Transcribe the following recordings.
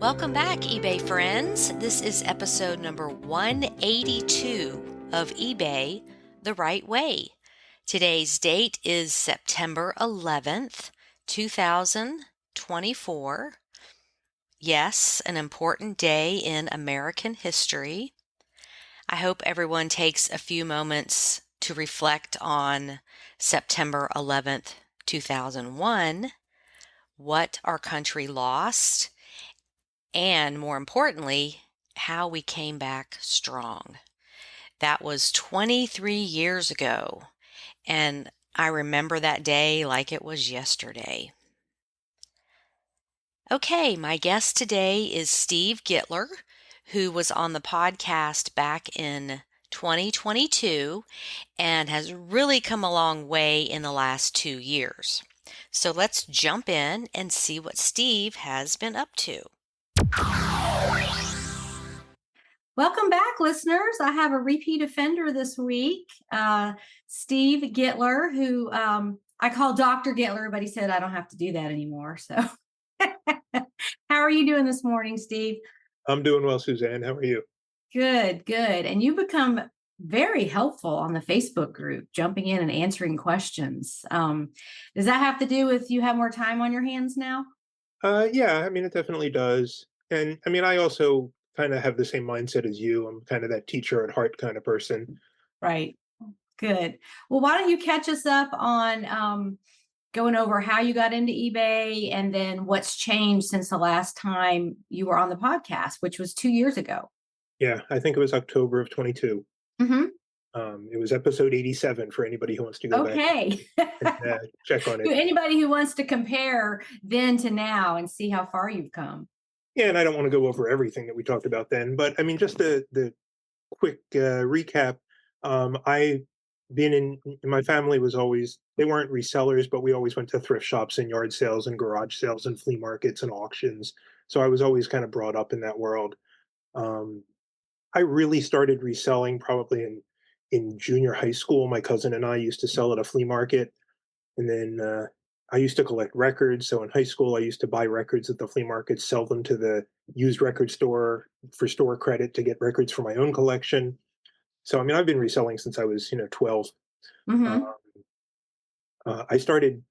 Welcome back, eBay friends. This is episode number 182 of eBay the Right Way. Today's date is September 11th, 2024. Yes, an important day in American history. I hope everyone takes a few moments to reflect on September 11th, 2001, what our country lost, and more importantly, how we came back strong. That was 23 years ago, and I remember that day like it was yesterday. Okay, my guest today is Steve Gittler, who was on the podcast back in 2022 and has really come a long way in the last 2 years. So let's jump in and see what Steve has been up to. Welcome back, listeners. I have a repeat offender this week, Steve Gittler, who I call Dr. Gittler, but he said I don't have to do that anymore. So how are you doing this morning, Steve? I'm doing well, Suzanne. How are you? Good, good. And you become very helpful on the Facebook group, jumping in and answering questions. Does that have to do with you have more time on your hands now? Yeah, I mean, it definitely does. And I mean, I also kind of have the same mindset as you. I'm kind of that teacher at heart kind of person. Right. Good. Well, why don't you catch us up on going over how you got into eBay and then what's changed since the last time you were on the podcast, which was 2 years ago. Yeah, I think it was October of 22. Mm-hmm. It was episode 87 for anybody who wants to go back Okay. and check on it. Anybody who wants to compare then to now and see how far you've come. Yeah, and I don't want to go over everything that we talked about then, but I mean, just the quick recap. I been in my family was always they weren't resellers, but we always went to thrift shops and yard sales and garage sales and flea markets and auctions. So I was always kind of brought up in that world. Um, I really started reselling probably in junior high school. My cousin and I used to sell at a flea market, and then I used to collect records. So in high school, I used to buy records at the flea market, sell them to the used record store for store credit to get records for my own collection. So I mean, I've been reselling since I was 12. Uh, Mm-hmm. I started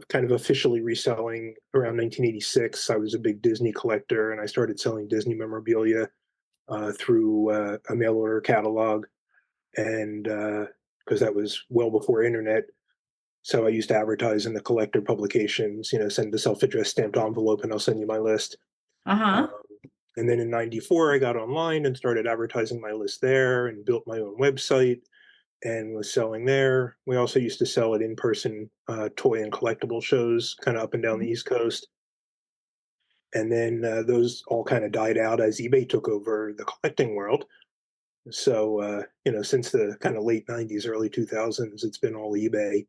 kind of officially reselling around 1986. I was a big Disney collector, and I started selling Disney memorabilia through a mail order catalog, and because that was well before internet. So I used to advertise in the collector publications, send the self-addressed stamped envelope and I'll send you my list. Um, Uh-huh. and then in 94, I got online and started advertising my list there and built my own website and was selling there. We also used to sell at in-person toy and collectible shows kind of up and down the East Coast. And then those all kind of died out as eBay took over the collecting world. So, since the kind of late 90s, early 2000s, it's been all eBay.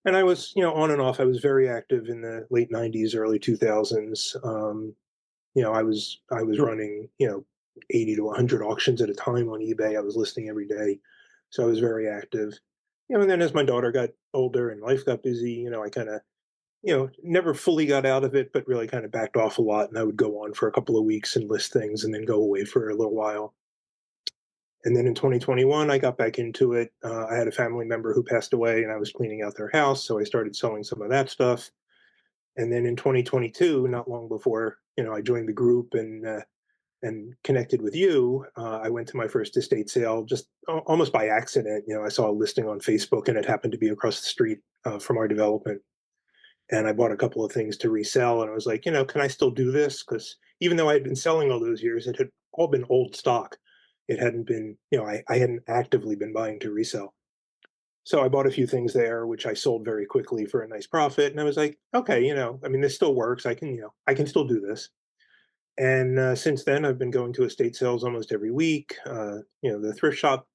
And I was, on and off. I was very active in the late '90s, early 2000s. I was running, 80 to 100 auctions at a time on eBay. I was listing every day, so I was very active. And then as my daughter got older and life got busy, I kind of, never fully got out of it, but really kind of backed off a lot. And I would go on for a couple of weeks and list things, and then go away for a little while. And then in 2021, I got back into it. I had a family member who passed away, and I was cleaning out their house, so I started selling some of that stuff. And then in 2022, not long before I joined the group and connected with you, I went to my first estate sale just almost by accident. I saw a listing on Facebook, and it happened to be across the street from our development. And I bought a couple of things to resell, and I was like, can I still do this? Because even though I had been selling all those years, it had all been old stock. It hadn't been, I hadn't actively been buying to resell. So I bought a few things there, which I sold very quickly for a nice profit. And I was like, okay, I mean, this still works. I can still do this. And since then, I've been going to estate sales almost every week. The thrift shop,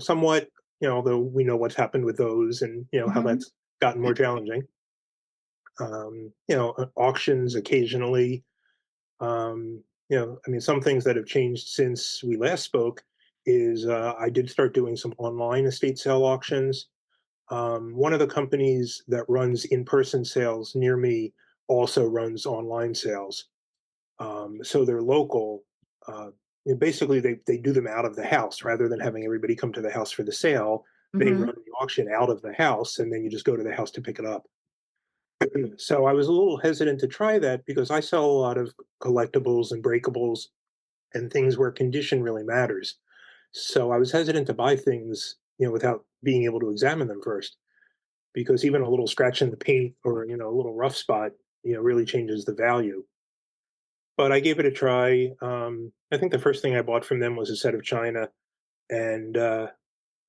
somewhat, although we know what's happened with those and, how Mm-hmm. that's gotten more challenging. Auctions occasionally. I mean, some things that have changed since we last spoke is I did start doing some online estate sale auctions. One of the companies that runs in person sales near me also runs online sales. So they're local. Basically, they do them out of the house rather than having everybody come to the house for the sale. They Hmm. run the auction out of the house, and then you just go to the house to pick it up. So I was a little hesitant to try that because I sell a lot of collectibles and breakables and things where condition really matters. So I was hesitant to buy things, without being able to examine them first, because even a little scratch in the paint or a little rough spot, really changes the value. But I gave it a try. I think the first thing I bought from them was a set of china, and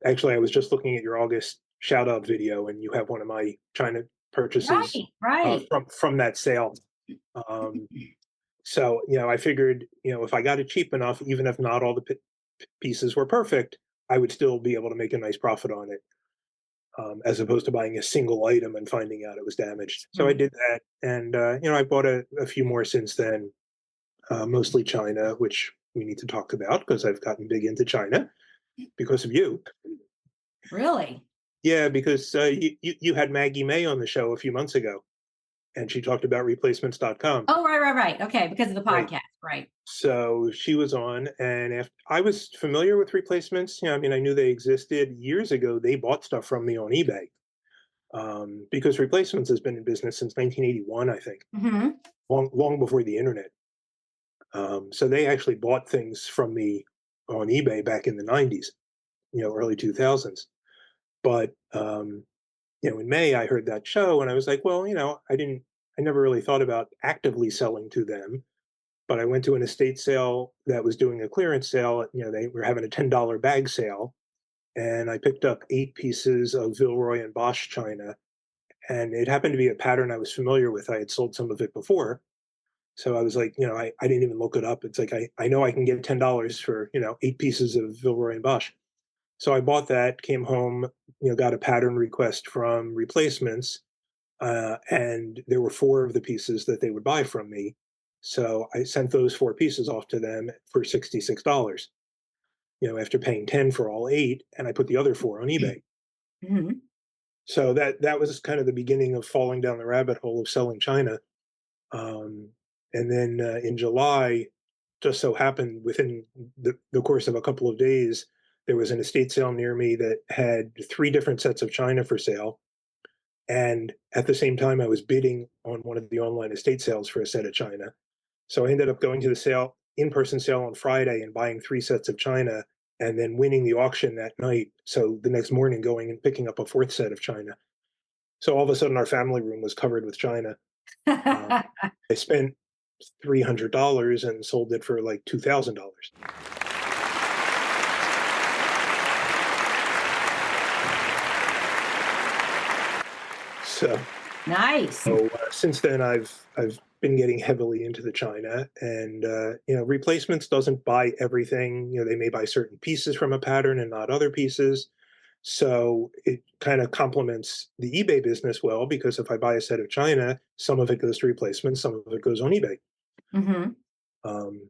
actually, I was just looking at your August shout out video, and you have one of my china purchases Right, right. from that sale. Um, so I figured if I got it cheap enough, even if not all the pieces were perfect, I would still be able to make a nice profit on it, as opposed to buying a single item and finding out it was damaged. So I Mhm. did that, and I bought a few more since then, mostly China, which we need to talk about because I've gotten big into China because of you. Really? Yeah, because you had Maggie May on the show a few months ago, and she talked about replacements.com. Oh, right, right, right. Okay, because of the Right. podcast, right. So she was on, and after, I was familiar with replacements. I mean, I knew they existed years ago. They bought stuff from me on eBay, because replacements has been in business since 1981, I think, Mhm. long before the internet. So they actually bought things from me on eBay back in the 90s, early 2000s. But in May, I heard that show, and I was like, well, I never really thought about actively selling to them. But I went to an estate sale that was doing a clearance sale. They were having a $10 bag sale, and I picked up 8 pieces of Vilroy and Bosch china. And it happened to be a pattern I was familiar with. I had sold some of it before. So I was like, I didn't even look it up. It's like, I know I can get $10 for, 8 pieces of Vilroy and Bosch. So I bought that, came home, got a pattern request from replacements, and there were 4 of the pieces that they would buy from me. So I sent those 4 pieces off to them for $66, after paying 10 for all 8, and I put the other 4 on eBay. Mhm. So that was kind of the beginning of falling down the rabbit hole of selling China. Um, and then in July, just so happened within the course of a couple of days, there was an estate sale near me that had 3 different sets of China for sale. And at the same time, I was bidding on one of the online estate sales for a set of china. So I ended up going to the in person sale on Friday and buying 3 sets of china and then winning the auction that night. So the next morning, going and picking up a 4th set of china. So all of a sudden, our family room was covered with china. Uh, I spent $300 and sold it for like $2,000. So Nice. since then, I've been getting heavily into the China, and replacements doesn't buy everything. They may buy certain pieces from a pattern and not other pieces. So it kind of complements the eBay business well, because if I buy a set of China, some of it goes to replacements, some of it goes on eBay. Mhm.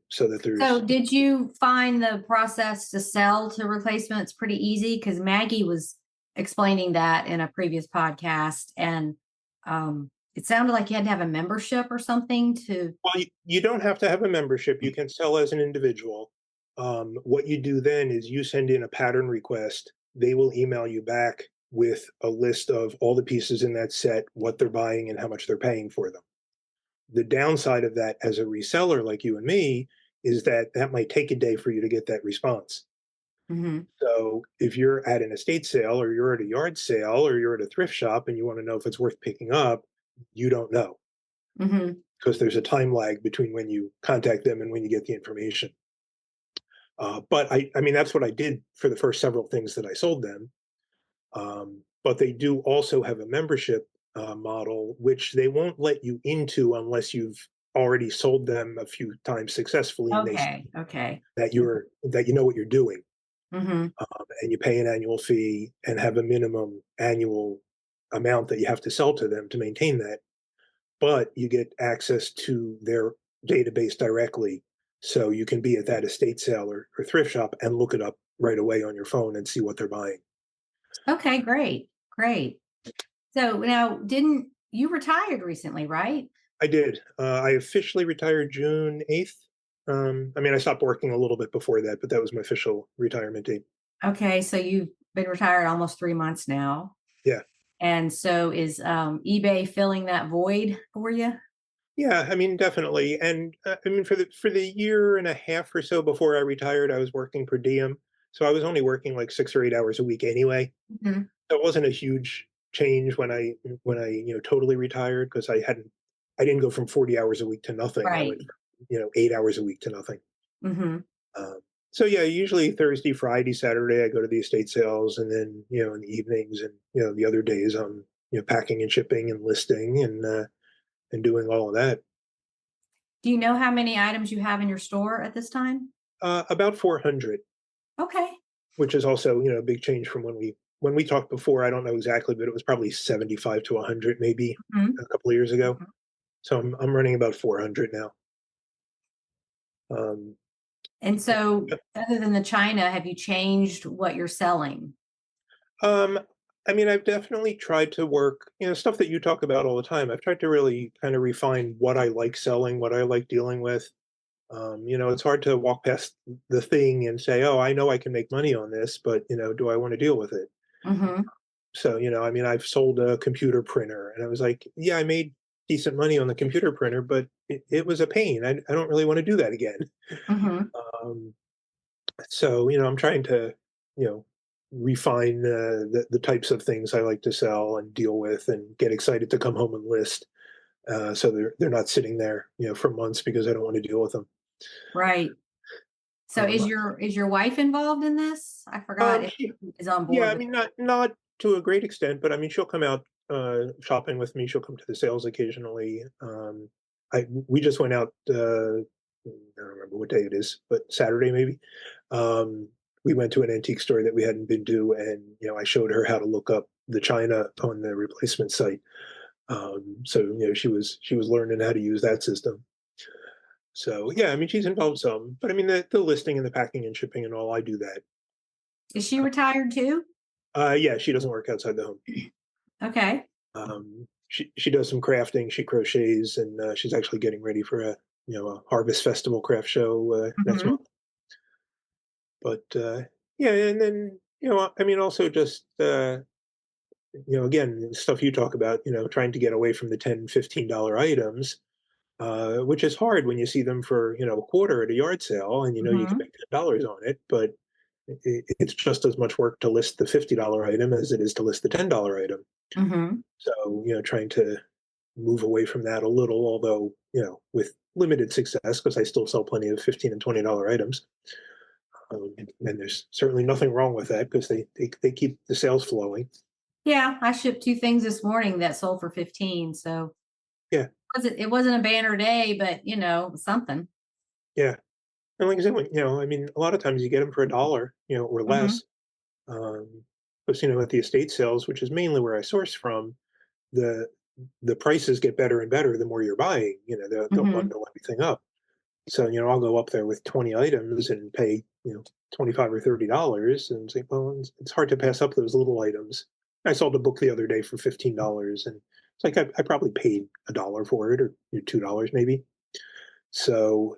So that So there's did you find the process to sell to replacements pretty easy? Because Maggie was explaining that in a previous podcast, and it sounded like you had to have a membership or something to. well, you don't have to have a membership. You can sell as an individual. What you do then is you send in a pattern request. They will email you back with a list of all the pieces in that set, what they're buying, and how much they're paying for them. The downside of that as a reseller like you and me is that that might take a day for you to get that response. Mhm. So if you're at an estate sale or you're at a yard sale or you're at a thrift shop and you want to know if it's worth picking up, you don't know, Mhm. because there's a time lag between when you contact them and when you get the information. But I mean, that's what I did for the first several things that I sold them. But they do also have a membership model, which they won't let you into unless you've already sold them a few times successfully, and they see Okay. Okay. that you know what you're doing, Mhm. and you pay an annual fee and have a minimum annual amount that you have to sell to them to maintain that. But you get access to their database directly. So you can be at that estate sale or thrift shop and look it up right away on your phone and see what they're buying. Okay. Great. Great. So now, didn't you retired recently, right? I did. I officially retired June 8th. I mean, I stopped working a little bit before that, but that was my official retirement date. Okay, so you've been retired almost 3 months now. Yeah. And so is eBay filling that void for you? Yeah, I mean, definitely. And I mean, for the year and a half or so before I retired, I was working per diem. So I was only working like 6 or 8 hours a week anyway. Mhm. So it wasn't a huge change when I totally retired because I didn't go from 40 hours a week to nothing. I Right. went from, 8 hours a week to nothing. Mhm. Um, so yeah, usually Thursday, Friday, Saturday, I go to the estate sales, and then in the evenings and the other days I'm packing and shipping and listing and doing all of that. Do you know how many items you have in your store at this time? About 400, Okay. which is also a big change from when we talked before. I don't know exactly, but it was probably 75 to 100 maybe Mhm. a couple of years ago. Mhm. So I'm running about 400 now. Um, And so other than the China, have you changed what you're selling? um, I mean, I've definitely tried to work, stuff that you talk about all the time. I've tried to really kind of refine what I like selling, what I like dealing with. It's hard to walk past the thing and say, "Oh, I know I can make money on this, but do I want to deal with it?" Mhm. So, I mean, I've sold a computer printer, and I was like, "Yeah, I made decent money on the computer printer, but it was a pain. I don't really want to do that again." Mhm. Um, so, I'm trying to, you know, refine the types of things I like to sell and deal with, and get excited to come home and list. So they're not sitting there, for months because I don't want to deal with them. Right. So Um, is your wife involved in this? I forgot if she, she is on yeah, board I with. mean, not to a great extent, but I mean, she'll come out shopping with me. She'll come to the sales occasionally. We just went out. I don't remember what day it is, but Saturday maybe. Um, we went to an antique store that we hadn't been to, and I showed her how to look up the china on the replacement site. So she was learning how to use that system. So yeah, I mean, she's involved some, but I mean, the listing and the packing and shipping and all, I do that. Is she retired too? Yeah, she doesn't work outside the home. Okay. She does some crafting. She crochets, and she's actually getting ready for a harvest festival craft show next Mhm. month. But yeah, and then I mean, also just again, stuff you talk about, trying to get away from the $10, $15 items, which is hard when you see them for a quarter at a yard sale, and you can Mhm. make $10 on it, but it's just as much work to list the $50 item as it is to list the $10 item. Mhm. So trying to move away from that a little, although with limited success because I still sell plenty of $15 and $20 items. And there's certainly nothing wrong with that because they keep the sales flowing. Yeah, I shipped 2 things this morning that sold for 15, so Yeah, it wasn't a banner day, but, something. yeah. And like I said, I mean, a lot of times you get them for $1, or Mhm. less. Um, because at the estate sales, which is mainly where I source from, the the prices get better and better the more you're buying. They'll Mhm. bundle everything up. So, I'll go up there with 20 items and pay, 25 or $30 and say, well, it's hard to pass up those little items. I sold a book the other day for $15, and it's like I probably paid $1 for it, or $2 maybe. So,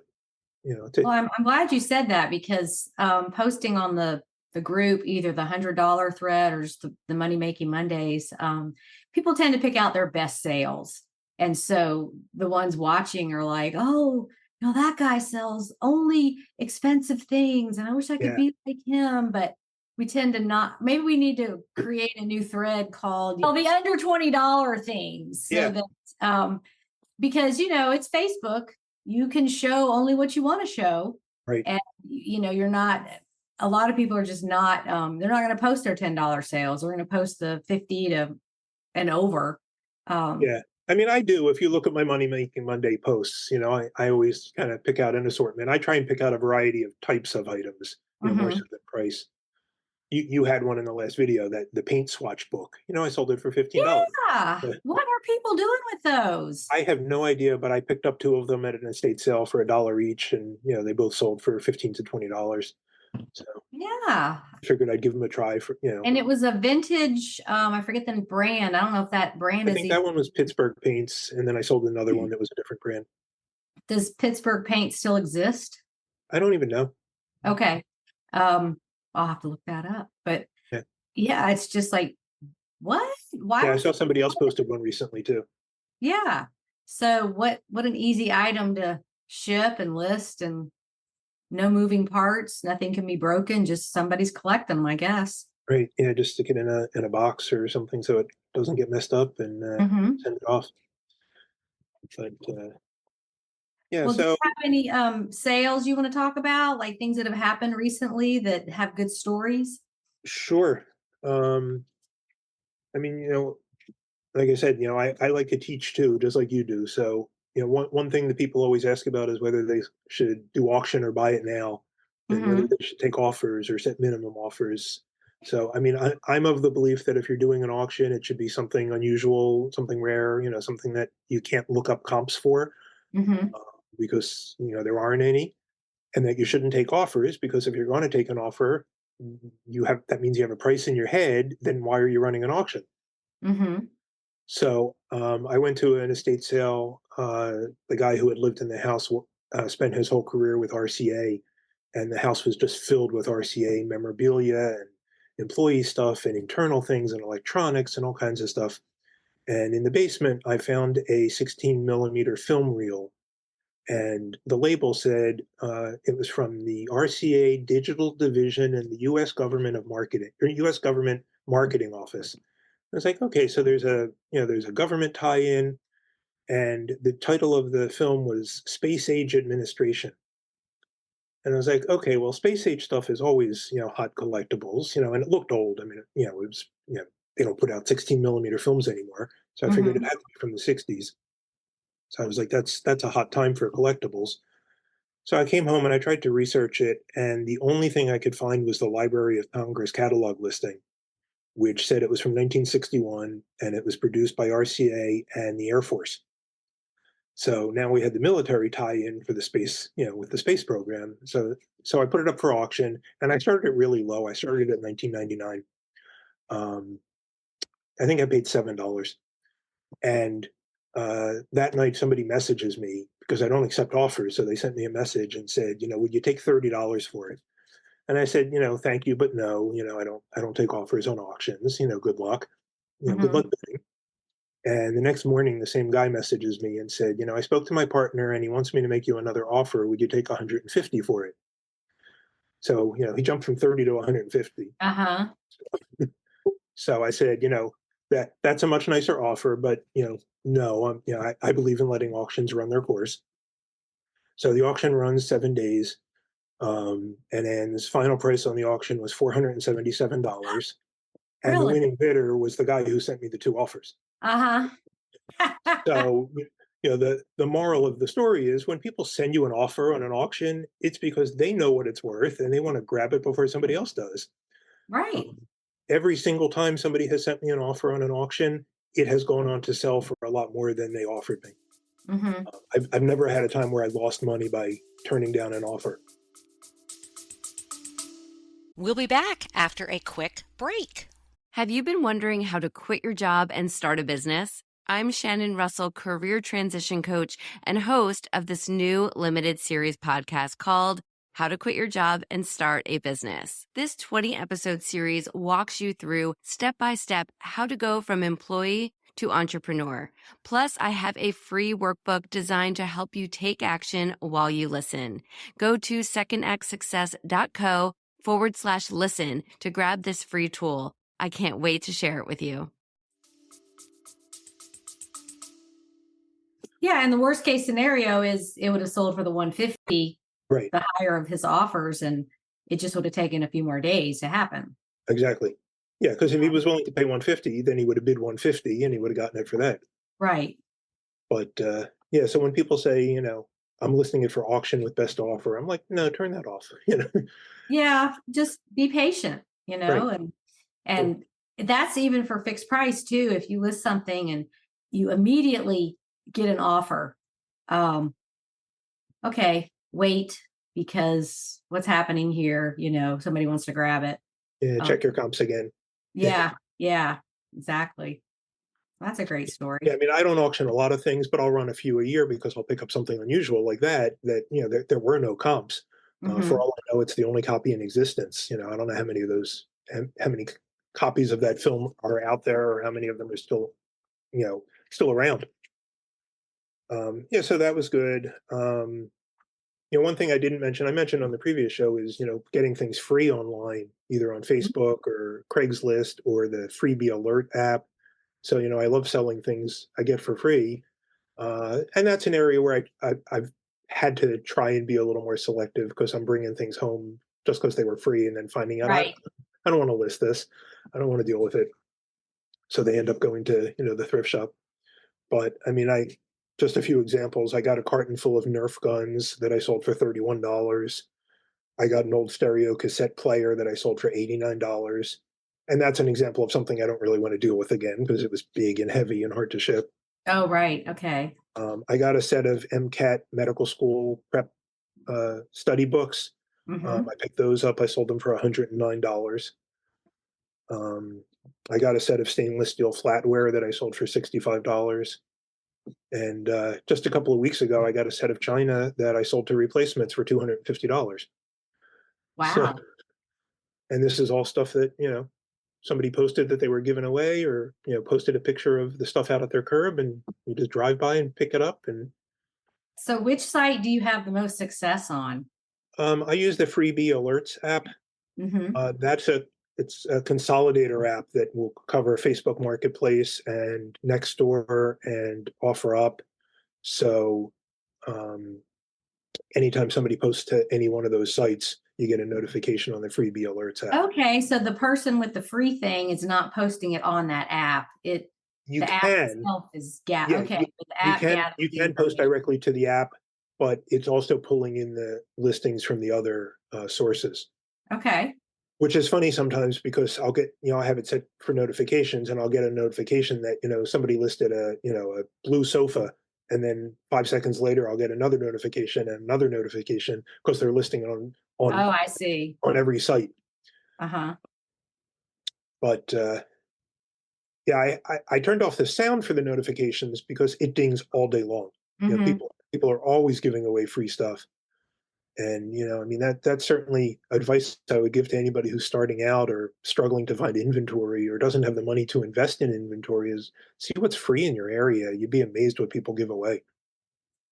to, Well, I'm glad you said that because posting on the group, either the $100 thread or just the Money Making Mondays, people tend to pick out their best sales, and so the ones watching are like, "Oh, that guy sells only expensive things, and I wish I could yeah, be like him." But we tend to not. Maybe we need to create a new thread called "the under $20 things," so yeah, that because it's Facebook, you can show only what you want to show, right. and you're not, a lot of people are just not, they're not going to post their $10 sales. They're going to post the 50 to and over. um Yeah. I mean, I do. If you look at my Money Making Monday posts, I always kind of pick out an assortment. I try and pick out a variety of types of items, more mhm. so than price. You had one in the last video, that the paint swatch book. I sold it for $15. Yeah, what are people doing with those? I have no idea, but I picked up two of them at an estate sale for $1 each, and they both sold for $15 to $20. So Yeah. Figured I'd give them a try for, you know. And it was a vintage, I forget the brand. I don't know if that brand I is think even, that one was Pittsburgh Paints, and then I sold another one that was a different brand. does Pittsburgh paint still exist? I don't even know. Okay. Um, I'll have to look that up. But Yeah. yeah, it's just like, what? Why Yeah, I would saw they? somebody else posted one recently too. Yeah. So what an easy item to ship and list, and no moving parts, nothing can be broken, just somebody's collecting them, I guess. Right. Yeah, just stick it in a box or something so it doesn't get messed up, and Hmm. send it off. But yeah, Well, do so you have any sales you want to talk about, like things that have happened recently that have good stories? sure. Um, I mean, like I said, I like to teach too, just like you do. So, one thing that people always ask about is whether they should do auction or buy it now, and whether Hmm. they should take offers or set minimum offers. So, I mean, I'm of the belief that if you're doing an auction, it should be something unusual, something rare, something that you can't look up comps for, Hmm. uh, because there aren't any, and that you shouldn't take offers because if you're going to take an offer, that means you have a price in your head. Then why are you running an auction? Hmm. So I went to an estate sale. The guy who had lived in the house spent his whole career with RCA, and the house was just filled with RCA memorabilia and employee stuff and internal things and electronics and all kinds of stuff. And in the basement, I found a 16 millimeter film reel, and the label said it was from the RCA Digital Division in the U.S. Government of Marketing or U.S. Government Marketing Office. I was like, okay, so there's a government tie-in, and the title of the film was Space Age Administration. And I was like, okay, well, space age stuff is always hot collectibles, and it looked old. I mean, it was they don't put out 16 millimeter films anymore, so I figured it Hmm. had to be from the 60s. So I was like, that's a hot time for collectibles. So I came home and I tried to research it, and the only thing I could find was the Library of Congress catalog listing, which said it was from 1961 and it was produced by RCA and the Air Force. So now we had the military tie-in for the space, with the space program. So I put it up for auction, and I started it really low. I started at 1999. Um, I think I paid $7, and that night somebody messages me because I don't accept offers. So they sent me a message and said, would you take $30 for it? And I said, thank you, but no, I don't take offers on auctions. Good luck. Good Hmm. luck bidding. And the next morning, the same guy messages me and said, I spoke to my partner and he wants me to make you another offer. Would you take 150 for it? So, he jumped from 30 to 150. Uh-huh. So I said, that's a much nicer offer, but, no, I believe in letting auctions run their course. So the auction runs 7 days. And then his final price on the auction was $477. And the Really? winning bidder was the guy who sent me the two offers. Uh-huh. So, the moral of the story is when people send you an offer on an auction, it's because they know what it's worth and they want to grab it before somebody else does. Right. Um, every single time somebody has sent me an offer on an auction, it has gone on to sell for a lot more than they offered me. Hmm. I've never had a time where I lost money by turning down an offer. We'll be back after a quick break. Have you been wondering how to quit your job and start a business? I'm Shannon Russell, career transition coach and host of this new limited series podcast called How to Quit Your Job and Start a Business. This 20-episode series walks you through step-by-step how to go from employee to entrepreneur. Plus, I have a free workbook designed to help you take action while you listen. Go to secondxsuccess.co/listen to grab this free tool. I can't wait to share it with you. Yeah, and the worst case scenario is it would have sold for the 150, Right. the higher of his offers, and it just would have taken a few more days to happen. Exactly. Yeah. Because if he was willing to pay 150, then he would have bid 150 and he would have gotten it for that. Right. But yeah, so when people say, I'm listing it for auction with best offer, I'm like, no, turn that off. Yeah, just be patient, Right. and that's even for fixed price too. If you list something and you immediately get an offer, okay, wait. because what's happening here, somebody wants to grab it. Yeah, check your comps again. Yeah, yeah, exactly. That's a great story. Yeah, I mean, I don't auction a lot of things, but I'll run a few a year because I'll pick up something unusual like that, there were no comps. For all I know, it's the only copy in existence. I don't know how many of those, how many copies of that film are out there or how many of them are still around. Yeah, so that was good. One thing I didn't mention, I mentioned on the previous show is, getting things free online, either on Facebook or Craigslist or the Freebie Alert app. So, I love selling things I get for free. And that's an area where I've had to try and be a little more selective because I'm bringing things home just because they were free and then finding out Right. I don't want to list this. I don't want to deal with it. So they end up going to, the thrift shop. But I mean, just a few examples. I got a carton full of Nerf guns that I sold for $31. I got an old stereo cassette player that I sold for $89. And that's an example of something I don't really want to deal with again because it was big and heavy and hard to ship. Oh, right. Okay. I got a set of MCAT medical school prep study books. I picked those up. I sold them for $109. I got a set of stainless steel flatware that I sold for $65. And just a couple of weeks ago, I got a set of china that I sold to replacements for $250. So, Wow. and this is all stuff that, somebody posted that they were giving away or, posted a picture of the stuff out at their curb and you just drive by and pick it up. And So which site do you have the most success on? I use the Freebie Alerts app. It's a consolidator app that will cover Facebook Marketplace and Nextdoor and OfferUp. So anytime somebody posts to any one of those sites, you get a notification on the Freebie Alerts app. Okay, so the person with the free thing is not posting it on that app. You The app can, itself is yeah, but the app gathers you the can post information. directly to the app, but it's also pulling in the listings from the other sources. Okay. Which is funny sometimes because I'll get, I have it set for notifications and I'll get a notification that, somebody listed a blue sofa. And then 5 seconds later, I'll get another notification and another notification because they're listing on Oh, I see. every site. Uh-huh. But yeah, I turned off the sound for the notifications because it dings all day long. People are always giving away free stuff. And, I mean, that's certainly advice I would give to anybody who's starting out or struggling to find inventory or doesn't have the money to invest in inventory is see what's free in your area. You'd be amazed what people give away.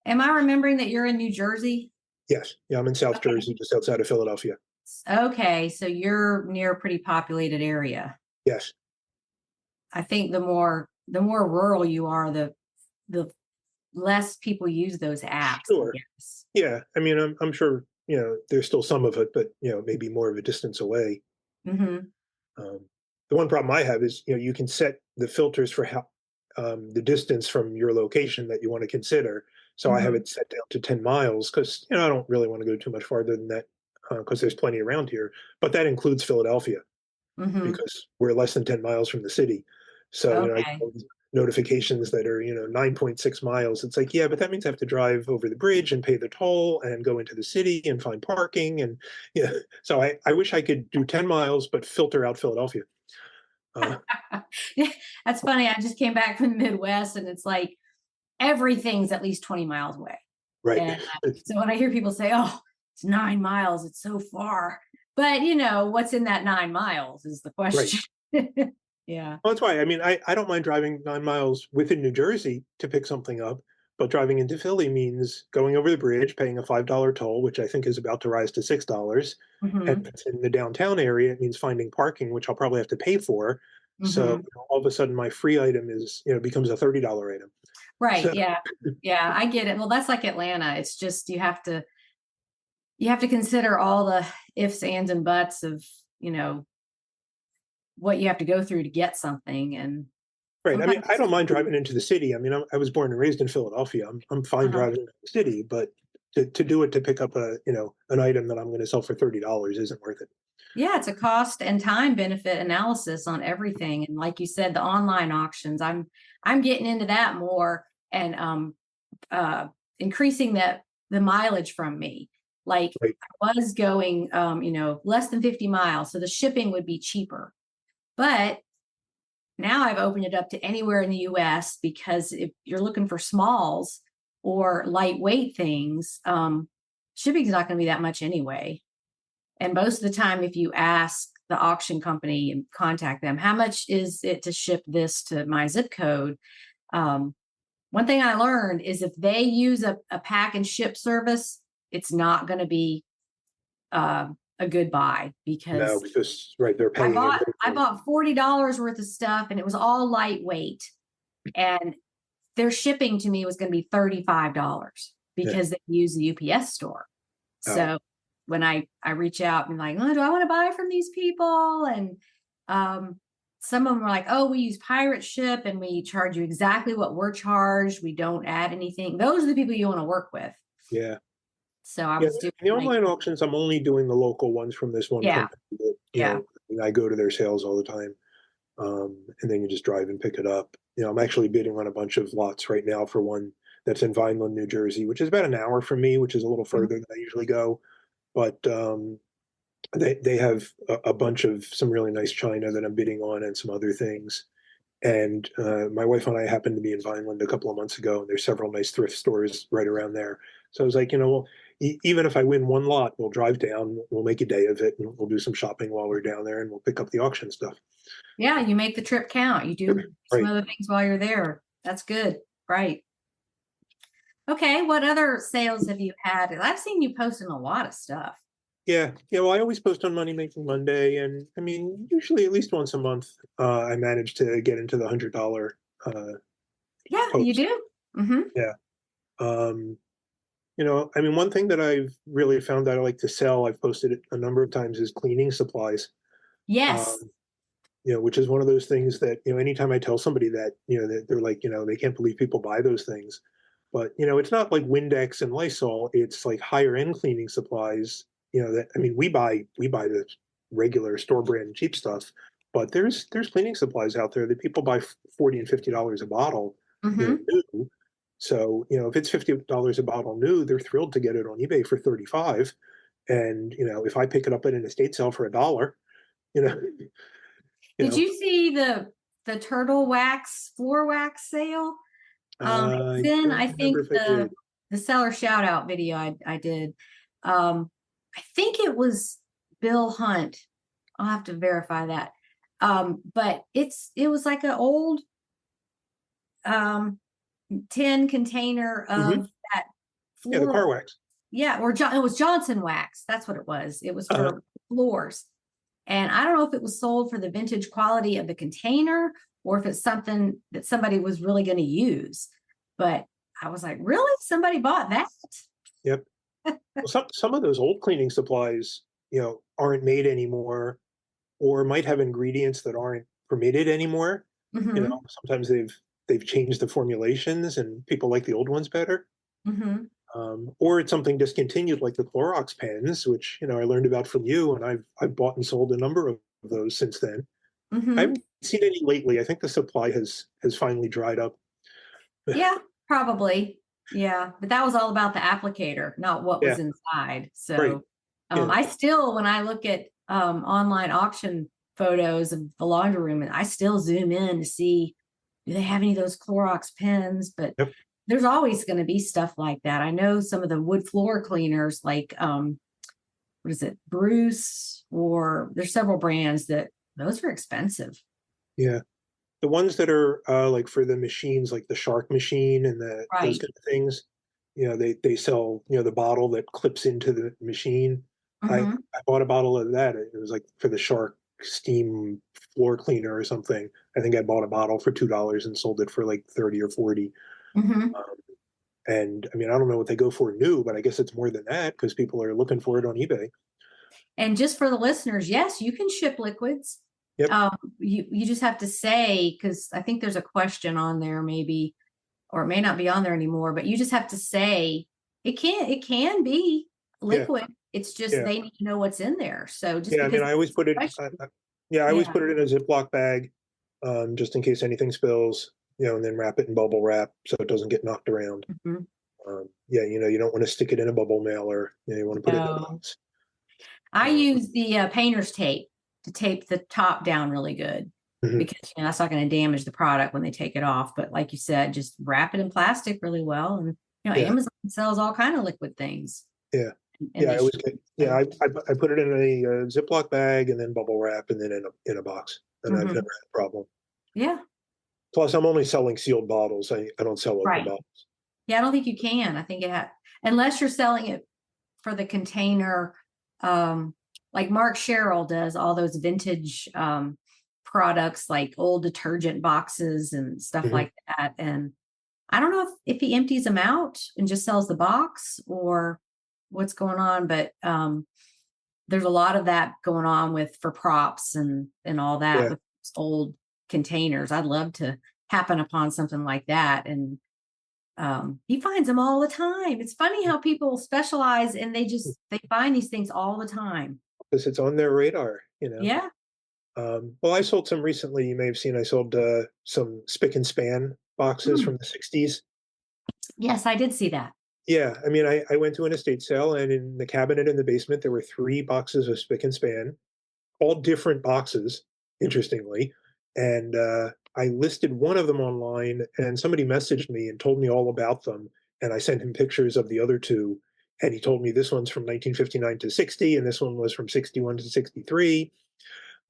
Am I remembering that you're in New Jersey? Yes. Yeah, I'm in South Jersey, just outside of Philadelphia. Okay, so you're near a pretty populated area. Yes. I think the more rural you are, the less people use those apps. Sure. Yes. Yeah. I mean, I'm sure, there's still some of it, but, maybe more of a distance away. The one problem I have is, you can set the filters for how the distance from your location that you want to consider. So I have it set down to 10 miles because, I don't really want to go too much farther than that because there's plenty around here. But that includes Philadelphia because we're less than 10 miles from the city. So, I get all these notifications that are, 9.6 miles. It's like, yeah, but that means I have to drive over the bridge and pay the toll and go into the city and find parking. And yeah, so I wish I could do 10 miles, but filter out Philadelphia. That's funny. I just came back from the Midwest and it's like everything's at least 20 miles away. Right. And so when I hear people say, oh, it's 9 miles, it's so far. But what's in that 9 miles is the question. Right. Yeah. Well, that's why. I mean, I don't mind driving 9 miles within New Jersey to pick something up, but driving into Philly means going over the bridge, paying a $5 toll, which I think is about to rise to $6. And if it's in the downtown area, it means finding parking, which I'll probably have to pay for. So all of a sudden my free item is, becomes a $30 item. Right. So, yeah. Yeah, I get it. Well, that's like Atlanta. It's just you have to consider all the ifs, ands, and buts of, what you have to go through to get something. And right. I mean, I don't mind driving into the city. I mean, I was born and raised in Philadelphia. I'm fine driving into the city, but to do it to pick up an item that I'm going to sell for $30 isn't worth it. Yeah, it's a cost and time benefit analysis on everything. And like you said, the online auctions, I'm getting into that more and increasing the mileage from me. Like Right. I was going, less than 50 miles. So the shipping would be cheaper. But now I've opened it up to anywhere in the US, because if you're looking for smalls or lightweight things, shipping is not going to be that much anyway. And most of the time, if you ask the auction company and contact them, how much is it to ship this to my zip code? One thing I learned is if they use a pack and ship service, it's not going to be a good buy, No, because because they're I paying bought you. I bought $40 worth of stuff, and it was all lightweight, and their shipping to me was going to be $35 Yeah. because they use the UPS store. Oh. So when I reach out and like, oh, do I want to buy from these people? And some of them are like, oh, we use pirate ship and we charge you exactly what we're charged. We don't add anything. Those are the people you want to work with. Yeah. So I Yeah, was doing the online auctions, I'm only doing the local ones from this one Yeah. company that, Yeah. I go to their sales all the time. And then you just drive and pick it up. I'm actually bidding on a bunch of lots right now for one that's in Vineland, New Jersey, which is about an hour from me, which is a little further than I usually go. But they have a bunch of some really nice china that I'm bidding on, and some other things. And my wife and I happened to be in Vineland a couple of months ago, and there's several nice thrift stores right around there. So I was like, well, even if I win one lot, we'll drive down, we'll make a day of it, and we'll do some shopping while we're down there, and we'll pick up the auction stuff. Yeah, you make the trip count. You do some Right. other things while you're there. That's good. Right. Okay. What other sales have you had? I've seen you posting a lot of stuff. Yeah. Well, I always post on Money Making Monday, and I mean, usually at least once a month, I manage to get into the $100. Yeah, you Post. do. Mm-hmm. Yeah. I mean, one thing that I've really found that I like to sell, I've posted it a number of times, is cleaning supplies. Yes. Which is one of those things that, anytime I tell somebody that, that they're like, they can't believe people buy those things. But, it's not like Windex and Lysol. It's like higher end cleaning supplies, that, I mean, we buy the regular store brand cheap stuff, but there's cleaning supplies out there that people buy $40 and $50 a bottle, Mm-hmm. new. So, if it's $50 a bottle new, they're thrilled to get it on eBay for 35. And, if I pick it up at an estate sale for $1, you know, Did you see the turtle wax floor wax sale? I Then don't I think remember if I did. the seller shout out video I did. I think it was Bill Hunt. I'll have to verify that. But it was like an old tin container of that floor. Yeah, the car wax. Yeah, or it was Johnson wax. That's what it was. It was for floors. And I don't know if it was sold for the vintage quality of the container or if it's something that somebody was really going to use. But I was like, really? Somebody bought that? Yep. Well, some of those old cleaning supplies, aren't made anymore, or might have ingredients that aren't permitted anymore. Mm-hmm. Sometimes they've changed the formulations, and people like the old ones better. Mm-hmm. Or it's something discontinued, like the Clorox pens, which I learned about from you, and I've bought and sold a number of those since then. Mm-hmm. I haven't seen any lately. I think the supply has finally dried up. Yeah, probably. Yeah, but that was all about the applicator, not what was inside. So Right. I still, when I look at online auction photos of the laundry room, and I still zoom in to see, do they have any of those Clorox pens? But there's always going to be stuff like that. I know some of the wood floor cleaners, like what is it, Bruce, or there's several brands that those are expensive. Yeah. The ones that are like for the machines, like the Shark machine and those kind of things, they sell, the bottle that clips into the machine. Mm-hmm. I bought a bottle of that. It was like for the Shark steam floor cleaner or something. I think I bought a bottle for $2 and sold it for like 30 or 40. Mm-hmm. And I mean, I don't know what they go for new, but I guess it's more than that because people are looking for it on eBay. And just for the listeners, yes, you can ship liquids. Yep. You just have to say, because I think there's a question on there maybe, or it may not be on there anymore, but you just have to say it can be liquid. It's just they need to know what's in there. So just I mean, I always put it. I always put it in a Ziploc bag, just in case anything spills. And then wrap it in bubble wrap so it doesn't get knocked around. Mm-hmm. Yeah, you don't want to stick it in a bubble mailer. You want to put it in a No. box. I Uh, use the painter's tape to tape the top down really good mhm. because that's not going to damage the product when they take it off. But like you said, just wrap it in plastic really well. And Yeah, Amazon sells all kind of liquid things, yeah, and yeah. they I always ship. get, yeah. So, I put it in a Ziploc bag and then bubble wrap and then in a box, and I've never mhm. had a problem. Yeah, Plus, I'm only selling sealed bottles. I don't sell open right. bottles. Yeah, I don't think you can. I think it had, unless you're selling it for the container, like Mark Sherrill does all those vintage products like old detergent boxes and stuff Mhm. like that. And I don't know if he empties them out and just sells the box or what's going on, but there's a lot of that going on with for props and all that Yeah, with old containers. I'd love to happen upon something like that. And he finds them all the time. It's funny how people specialize and they find these things all the time. because it's on their radar. Yeah. Well, I sold some recently. You may have seen I sold some spick and span boxes Hmm. from the '60s. Yes, I did see that. Yeah, I mean, I went to an estate sale, and in the cabinet in the basement, there were 3 boxes of spick and span, all different boxes, interestingly. And I listed one of them online, and somebody messaged me and told me all about them. And I sent him pictures of the other two, and he told me this one's from 1959 to 60, and this one was from 61 to 63.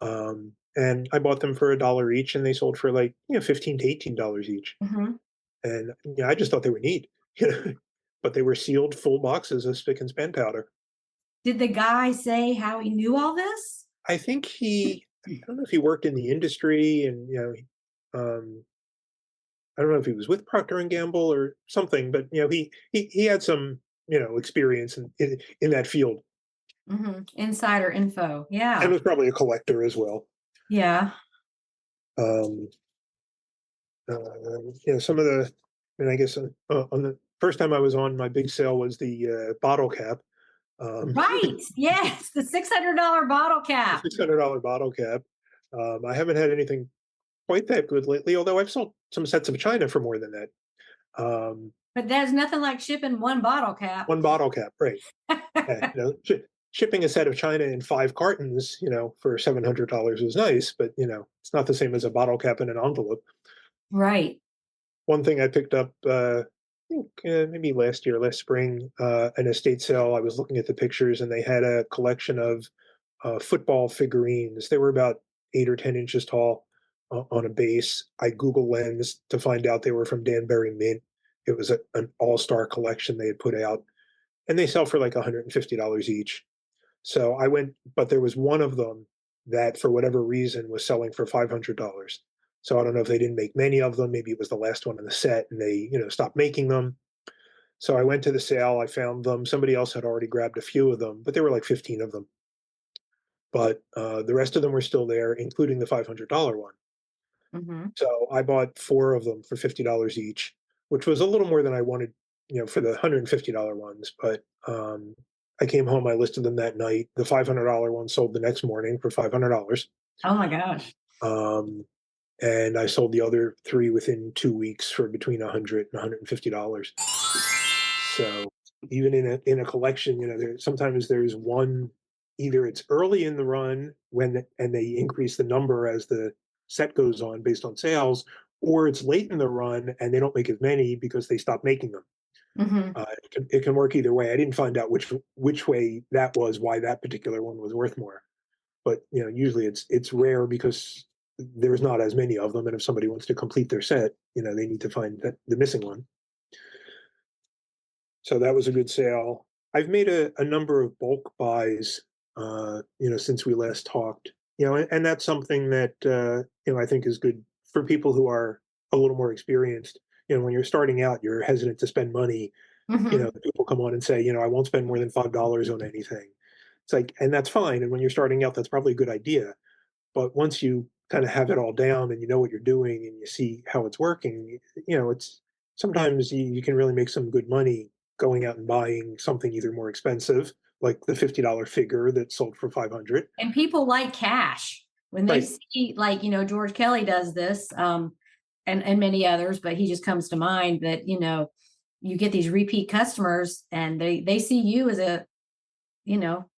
And I bought them for $1 each, and they sold for like $15 to $18 each. Hmm. And I just thought they were neat, you know. But they were sealed full boxes of spick and span powder. Did the guy say how he knew all this? I think I don't know if he worked in the industry, and I don't know if he was with Procter and Gamble or something, but he had some experience in that field, Hmm. Insider info. and Yeah. was probably a collector as well. Yeah. Um, some of the, and I guess on the first time I was on, my big sale was the bottle cap. Right. Yes. The $600 bottle The cap. $600 bottle cap. I haven't had anything quite that good lately, although I've sold some sets of china for more than that. Um, But there's nothing like shipping one bottle cap. One bottle cap, right? Yeah, shipping a set of china in 5 cartons, for $700 is nice, but it's not the same as a bottle cap in an envelope. Right. One thing I picked up, I think maybe last spring, an estate sale. I was looking at the pictures, and they had a collection of football figurines. They were about 8 or 10 inches tall on a base. I Google Lens to find out they were from Danbury Mint. It was an all-star collection they had put out, and they sell for like $150 each. So I went, but there was one of them that, for whatever reason, was selling for $500. So I don't know if they didn't make many of them. Maybe it was the last one in the set, and they, stopped making them. So I went to the sale. I found them. Somebody else had already grabbed a few of them, but there were like 15 of them. But the rest of them were still there, including the $500 one. Hmm. So I bought 4 of them for $50 each, which was a little more than I wanted, for the $150 ones. But I came home, I listed them that night. The $500 one sold the next morning for $500. Oh my gosh. Um, and I sold the other 3 within 2 weeks for between $100 and $150. So even in a collection, sometimes there's one, either it's early in the run and they increase the number as the set goes on based on sales, or it's late in the run and they don't make as many because they stop making them. Hmm. It can work either way. I didn't find out which way that was, why that particular one was worth more. But usually it's rare because there's not as many of them, and if somebody wants to complete their set, they need to find the missing one. So that was a good sale. I've made a number of bulk buys, since we last talked. And that's something that I think is good for people who are a little more experienced. When you're starting out, you're hesitant to spend money. Hmm. People come on and say, I won't spend more than $5 on anything. It's like, and that's fine. And when you're starting out, that's probably a good idea. But once you kind of have it all down and you know what you're doing and you see how it's working, it's sometimes you can really make some good money going out and buying something either more expensive, like the $50 figure that sold for 500. And people like cash when they Right. see, like, George Kelly does this, and many others, but he just comes to mind that, you get these repeat customers and they see you as a, you know,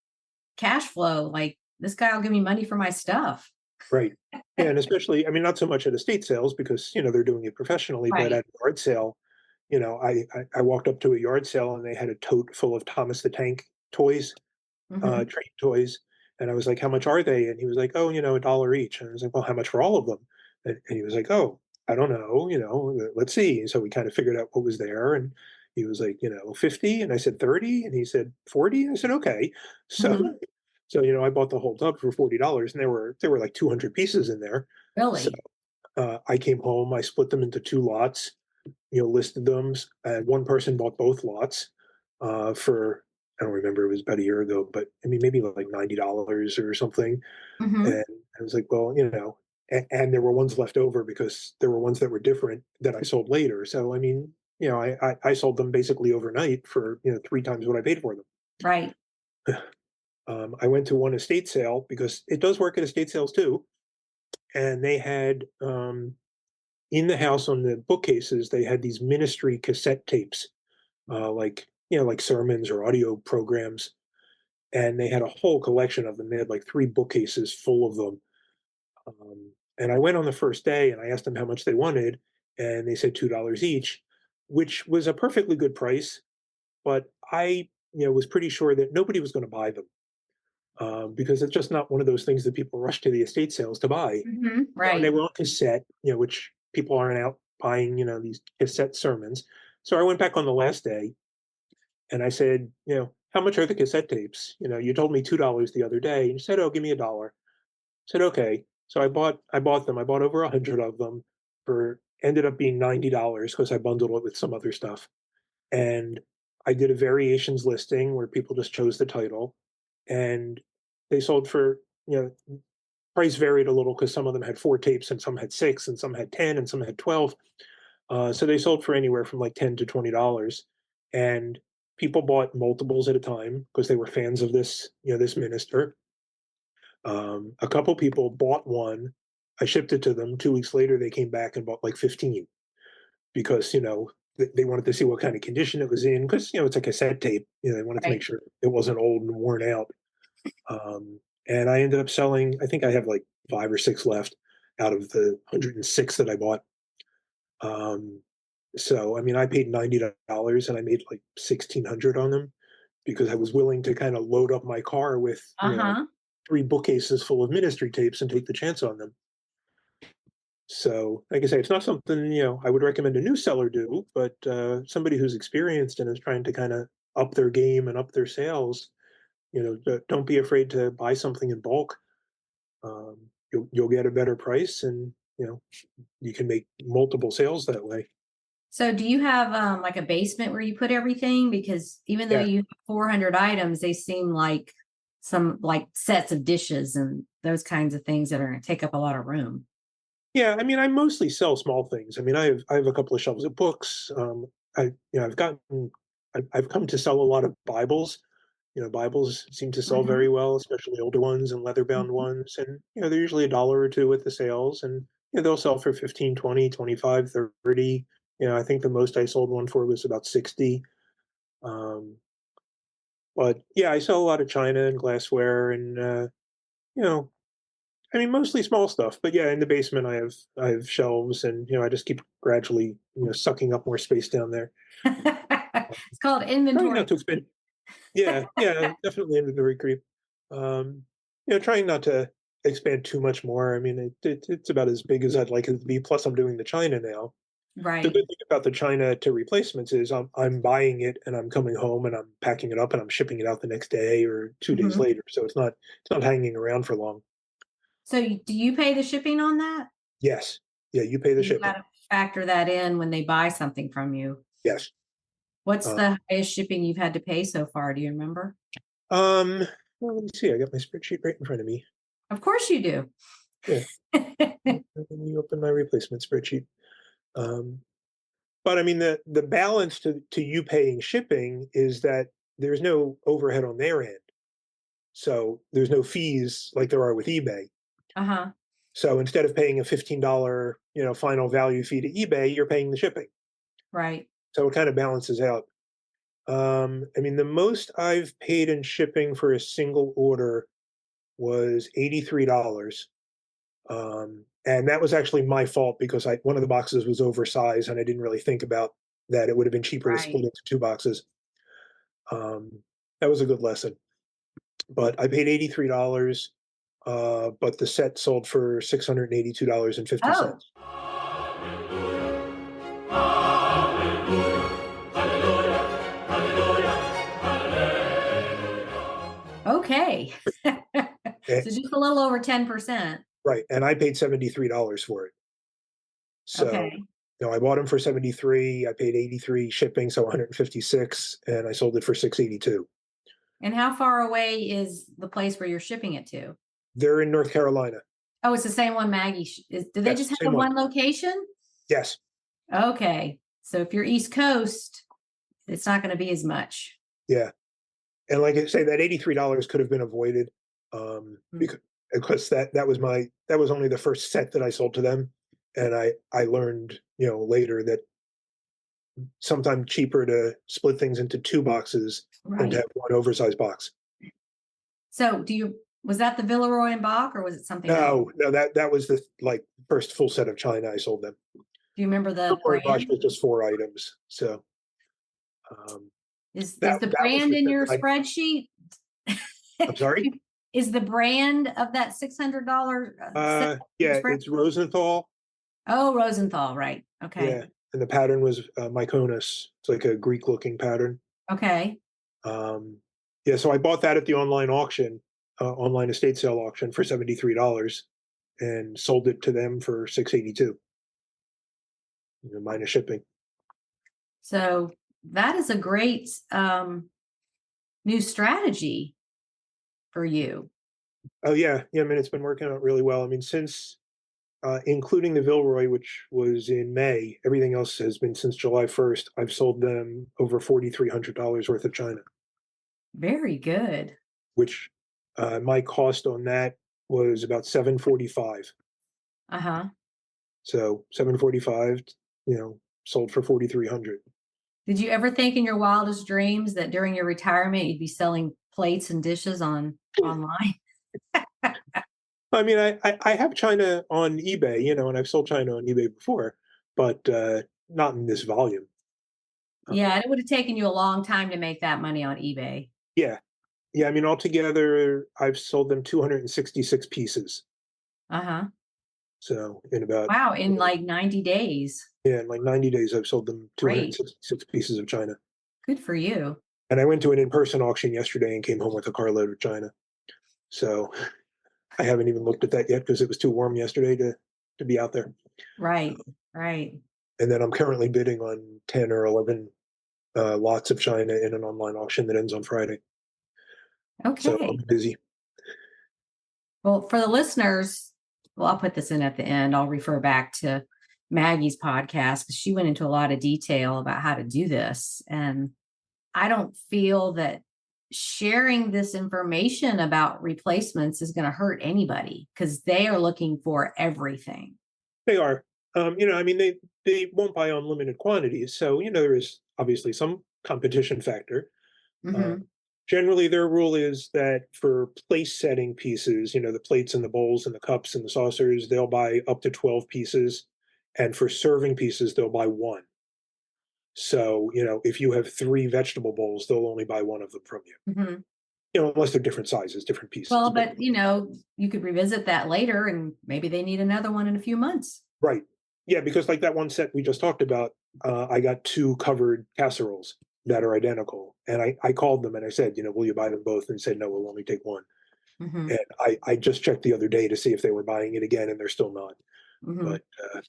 cash flow. Like, this guy will give me money for my stuff. Right. Yeah, and especially, I mean, not so much at estate sales because, they're doing it professionally, but Right. at a yard sale, I walked up to a yard sale and they had a tote full of Thomas the Tank toys, Hmm. train toys, and I was like, "How much are they?" And he was like, "Oh, a dollar each." And I was like, "Well, how much for all of them?" And he was like, "Oh, I don't know, let's see." And so we kind of figured out what was there, and he was like, 50, and I said 30, and he said 40. I said, "Okay." So Hmm. so, I bought the whole tub for $40, and there were like 200 pieces in there. So, Really? I came home, I split them into 2 lots, listed them, and one person bought both lots, for I don't remember, it was about a year ago, but I mean, maybe like $90 or something, Hmm. and I was like, "Well," and there were ones left over because there were ones that were different that I sold later. So, I mean, I sold them basically overnight for, 3 times what I paid for them. Right. I went to one estate sale because it does work at estate sales too, and they had, in the house on the bookcases, they had these ministry cassette tapes, like, like sermons or audio programs, and they had a whole collection of them. They had like 3 bookcases full of them. And I went on the first day and I asked them how much they wanted, and they said $2 each, which was a perfectly good price, but I, was pretty sure that nobody was going to buy them, because it's just not one of those things that people rush to the estate sales to buy. Hmm. And they Right. were on cassette, which people aren't out buying, these cassette sermons. So I went back on the last day and I said, how much are the cassette tapes? You told me $2 the other day, and you said, oh, give me a dollar. I said, okay. So I bought them. I bought over 100 of them for ended up being $90 because I bundled it with some other stuff. And I did a variations listing where people just chose the title, and they sold for, price varied a little because some of them had 4 tapes and some had 6 and some had 10 and some had 12. So they sold for anywhere from like $10 to $20, and people bought multiples at a time because they were fans of this minister. A couple people bought one. I shipped it to them. 2 weeks later, they came back and bought like 15 because they wanted to see what kind of condition it was in because it's a cassette tape. They wanted to make Right. sure it wasn't old and worn out. And I ended up selling. I think I have like 5 or 6 left out of the 106 that I bought. Um, so I mean, I paid $90 and I made like 1,600 on them because I was willing to kind of load up my car with Uh-huh. 3 bookcases full of ministry tapes and take the chance on them. So, like I say, it's not something I would recommend a new seller do, but somebody who's experienced and is trying to kind of up their game and up their sales, don't be afraid to buy something in bulk. You'll get a better price, and you can make multiple sales that way. So do you have like a basement where you put everything? Because even though Yeah, you have 400 items, they seem like some like sets of dishes and those kinds of things that are going to take up a lot of room. yeah. I mean, I mostly sell small things. I mean, I have a couple of shelves of books. I've come to sell a lot of Bibles. Bibles seem to sell Hmm. very well, especially older ones and leather bound ones. And they're usually a dollar or two at the sales, and they'll sell for 15, 20, 25, 30. I think the most I sold one for was about 60. Um, but yeah, I sell a lot of china and glassware, and you know, I mean, mostly small stuff. But yeah, in the basement, I have shelves, and I just keep gradually sucking up more space down there. It's called Trying inventory. not to expend. Yeah, yeah, definitely inventory creep. Um, trying not to expand too much more. I mean, it's about as big as I'd like it to be. Plus, I'm doing the China now. The Right. good thing about the China to replacements is I'm buying it and I'm coming home and I'm packing it up and I'm shipping it out the next day or 2 days Hmm. later. So it's not hanging around for long. So do you pay the shipping on that? Yes, yeah, you pay the You got shipping. to factor that in when they buy something from you. Yes. What's Uh, the highest shipping you've had to pay so far? Do you remember? um, well, let me see. I got my spreadsheet right in front of me. Of course you do. Yeah, let me open my replacement spreadsheet. Um, But I mean, the balance to you paying shipping is that there's no overhead on their end. So there's no fees like there are with eBay. Uh-huh. So instead of paying a $15, final value fee to eBay, you're paying the shipping. Right. So it kind of balances out. I mean, the most I've paid in shipping for a single order was $83. And that was actually my fault because one of the boxes was oversized and I didn't really think about that. It would have been cheaper to split Right. into two boxes. That was a good lesson. But I paid $83, but the set sold for Oh, $682.50. okay. Eh, So just a little over 10%. right, and I paid $73 for it. So, Okay. I bought them for 73, I paid 83 shipping, so 156, and I sold it for 682. And how far away is the place where you're shipping it to? They're in North Carolina. Oh, it's the same one Maggie do they Yes, just have the same one. one location? Yes. Okay. So if you're East Coast, it's not going to be as much. Yeah. And like I say, that $83 could have been avoided, Mm. because that was only the first set that I sold to them. And I learned, later that sometimes cheaper to split things into two boxes than to Right. have one oversized box. So was that the Villeroy and Bach or was it something else? No, that was the first full set of china I sold them. Do you remember the Or Bosch brand? was just 4 items. So Is that the that was brand the in set your that spreadsheet? I'm sorry? Is the brand of that $600 set your Yeah, spread? it's Rosenthal. Oh, Rosenthal, right. Okay. Yeah, and the pattern was, Mykonos. It's like a Greek-looking pattern. Okay. Um, yeah, so I bought that at the online auction, online estate sale auction for $73 and sold it to them for 682, minus shipping. So that is a great new strategy for you. Oh yeah, yeah. I mean, it's been working out really well. I mean, since including the Vilroy, which was in May, everything else has been since July 1st. I've sold them over $4,300 worth of china, Very good. which my cost on that was about 745. Uh-huh. So 745, sold for 4,300. Did you ever think in your wildest dreams that during your retirement you'd be selling plates and dishes online? I mean, I have china on eBay, and I've sold china on eBay before, but not in this volume. Yeah, and it would have taken you a long time to make that money on eBay. Yeah, yeah. I mean, altogether, I've sold them 266 pieces. Uh-huh. So in about Wow, in like 90 days. in like 90 days, I've sold them Great. 266 pieces of china. Good for you. And I went to an in-person auction yesterday and came home with a carload of china. So I haven't even looked at that yet because it was too warm yesterday to be out there. Right. Right. And then I'm currently bidding on 10 or 11 lots of china in an online auction that ends on Friday. So Okay. I'm busy. Well, for the listeners, I'll put this in at the end. I'll refer back to Maggie's podcast because she went into a lot of detail about how to do this. And I don't feel that sharing this information about replacements is going to hurt anybody because they are looking for everything. They are. I mean, they won't buy unlimited quantities. So, there is obviously some competition factor. Uh, Mm-hmm. Generally, their rule is that for place setting pieces, the plates and the bowls and the cups and the saucers, they'll buy up to 12 pieces. And for serving pieces, they'll buy one. So, if you have 3 vegetable bowls, they'll only buy one of them from you. Mm-hmm. Unless they're different sizes, different pieces. Well, but you could revisit that later and maybe they need another one in a few months. Right. Yeah, because like that one set we just talked about, I got 2 covered casseroles that are identical. And I called them and I said, will you buy them both? And said, no, we'll only take one. Mm-hmm. And I just checked the other day to see if they were buying it again, and they're still not. Mm-hmm.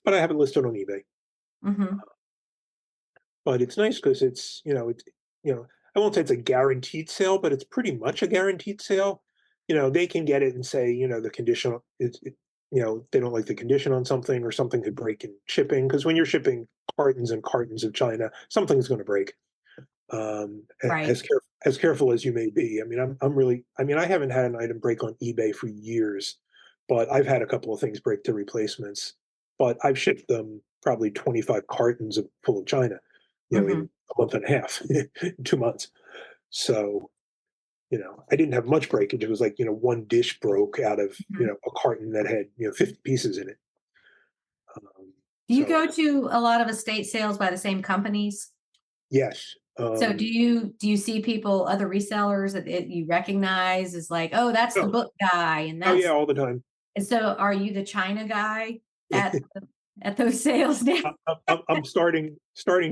But I have it listed on eBay. Mm-hmm. But it's nice because it's I won't say it's a guaranteed sale, but it's pretty much a guaranteed sale. They can get it and say the condition they don't like the condition on something, or something could break in shipping, because when you're shipping cartons and cartons of china, something's going to break. Right. As careful as you may be. I mean, I'm really. I mean, I haven't had an item break on eBay for years, but I've had a couple of things break to replacements. But I've shipped them probably 25 cartons full of china. Mhm. in a month and a half, 2 months. So, I didn't have much breakage. It was like, one dish broke out of, Mhm. a carton that had, 50 pieces in it. Um, Do you so go to a lot of estate sales by the same companies? yes. So do you see people, other resellers that you recognize as like, oh, that's the Oh, book guy, and oh yeah, that's all the time. and so are you the China guy Yeah. at those sales now? I'm starting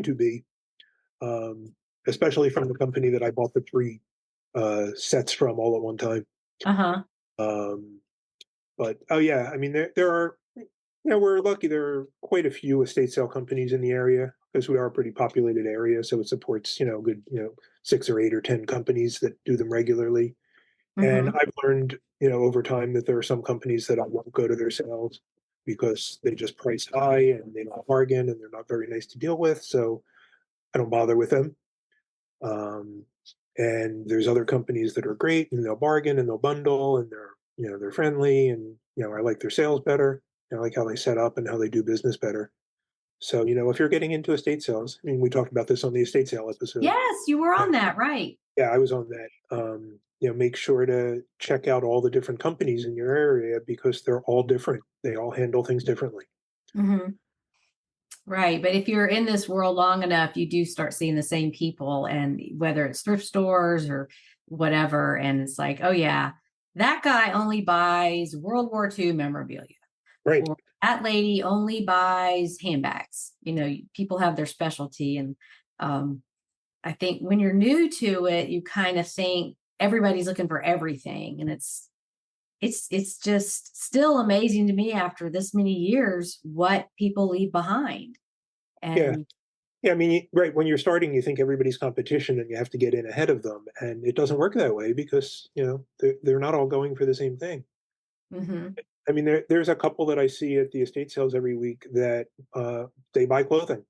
to be, um, especially from the company that I bought the three sets from all at one time. Uh-huh. Um, but oh yeah, I mean there are, we're lucky there are quite a few estate sale companies in the area because we are a pretty populated area, so it supports good 6 or 8 or 10 companies that do them regularly. And Mhm. I've learned over time that there are some companies that I won't go to their sales because they just price high and they don't bargain and they're not very nice to deal with. So I don't bother with them. Um, and there's other companies that are great and they'll bargain and they'll bundle and they're friendly and I like their sales better. I like how they set up and how they do business better. So if you're getting into estate sales, I mean, we talked about this on the estate sale episode. Yes, you were Yeah, on that, right. yeah, I was on that. Make sure to check out all the different companies in your area because they're all different. They all handle things differently. Mhm. Right, but if you're in this world long enough, you do start seeing the same people, and whether it's thrift stores or whatever, and it's like, oh yeah, that guy only buys World War II memorabilia, Right. or that lady only buys handbags. People have their specialty, and um, I think when you're new to it, you kind of think everybody's looking for everything, and it's just still amazing to me after this many years what people leave behind. Yeah. And Yeah. I mean, right. When you're starting, you think everybody's competition and you have to get in ahead of them. And it doesn't work that way because, they're not all going for the same thing. mhm, I mean, there's a couple that I see at the estate sales every week that they buy clothing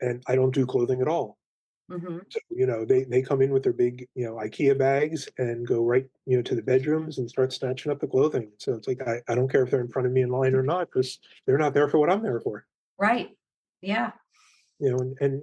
and I don't do clothing at all. mhm. So, they come in with their big, IKEA bags and go right, to the bedrooms and start snatching up the clothing. So it's like, I don't care if they're in front of me in line or not, because they're not there for what I'm there for. Right. Yeah. And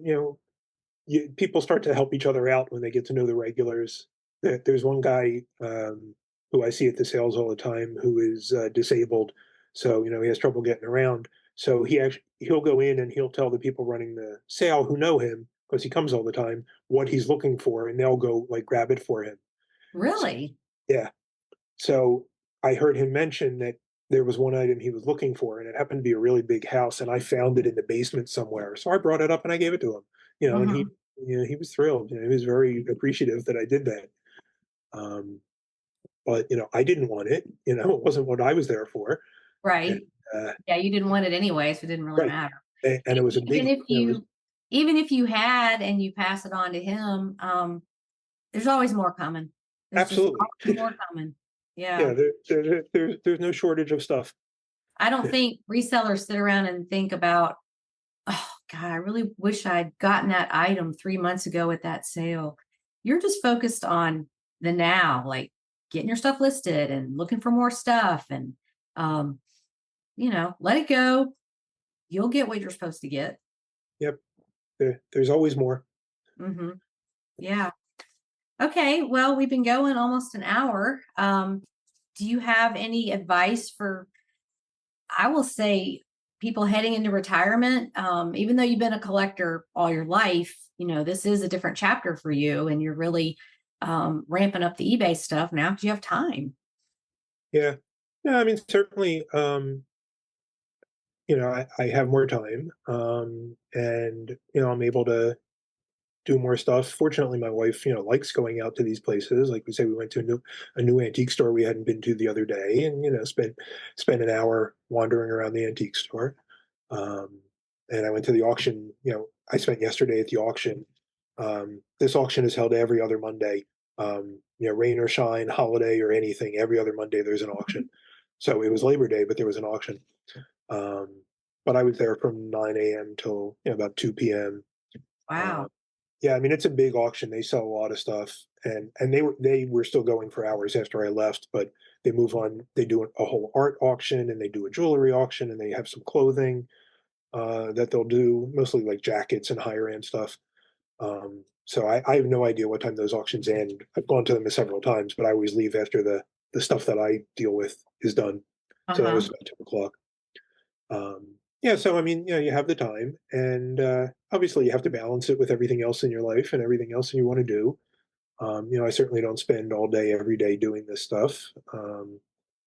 people start to help each other out when they get to know the regulars. There's one guy who I see at the sales all the time who is disabled. So, he has trouble getting around. So he'll go in and he'll tell the people running the sale who know him, because he comes all the time, what he's looking for, and they'll go like grab it for him. So, Really? yeah. So I heard him mention that there was one item he was looking for, and it happened to be a really big house, and I found it in the basement somewhere. So I brought it up and I gave it to him. And he, Mhm. he was thrilled. He was very appreciative that I did that. Um, but I didn't want it. It wasn't what I was there for. And, Right. uh, Yeah, you didn't want it anyway, so it didn't really right, matter. and it was a Even big. if It was you had and you pass it on to him, there's always more coming. There's just absolutely. always more coming. Yeah, Yeah. there's no shortage of stuff. I don't think resellers sit around and think about, oh God, I really wish I'd gotten that item 3 months ago at that sale. You're just focused on the now, like getting your stuff listed and looking for more stuff, and um, let it go. You'll get what you're supposed to get. Yep, there's always more. Hmm. Yeah. Okay. Well, we've been going almost an hour. Do you have any advice for, I will say, people heading into retirement? Even though you've been a collector all your life, this is a different chapter for you, and you're really ramping up the eBay stuff now because you have time. Yeah, yeah. I mean, certainly. I have more time, and I'm able to do more stuff. Fortunately, my wife, likes going out to these places. Like we say, we went to a new antique store we hadn't been to the other day, and spent an hour wandering around the antique store. Um, and I went to the auction. I spent yesterday at the auction. This auction is held every other Monday. Rain or shine, holiday or anything, every other Monday there's an auction. So it was Labor Day, but there was an auction. Um, but I was there from 9 a.m. till about 2 p.m. Uh, Wow. yeah, I mean it's a big auction. They sell a lot of stuff, and they were still going for hours after I left. But they move on. They do a whole art auction, and they do a jewelry auction, and they have some clothing. that they'll do, mostly like jackets and higher end stuff. So I have no idea what time those auctions end. I've gone to them several times, but I always leave after the stuff that I deal with is done. So that Uh-huh. was about 2 o'clock. Yeah, so I mean, you have the time, and obviously you have to balance it with everything else in your life and everything else you want to do. I certainly don't spend all day every day doing this stuff.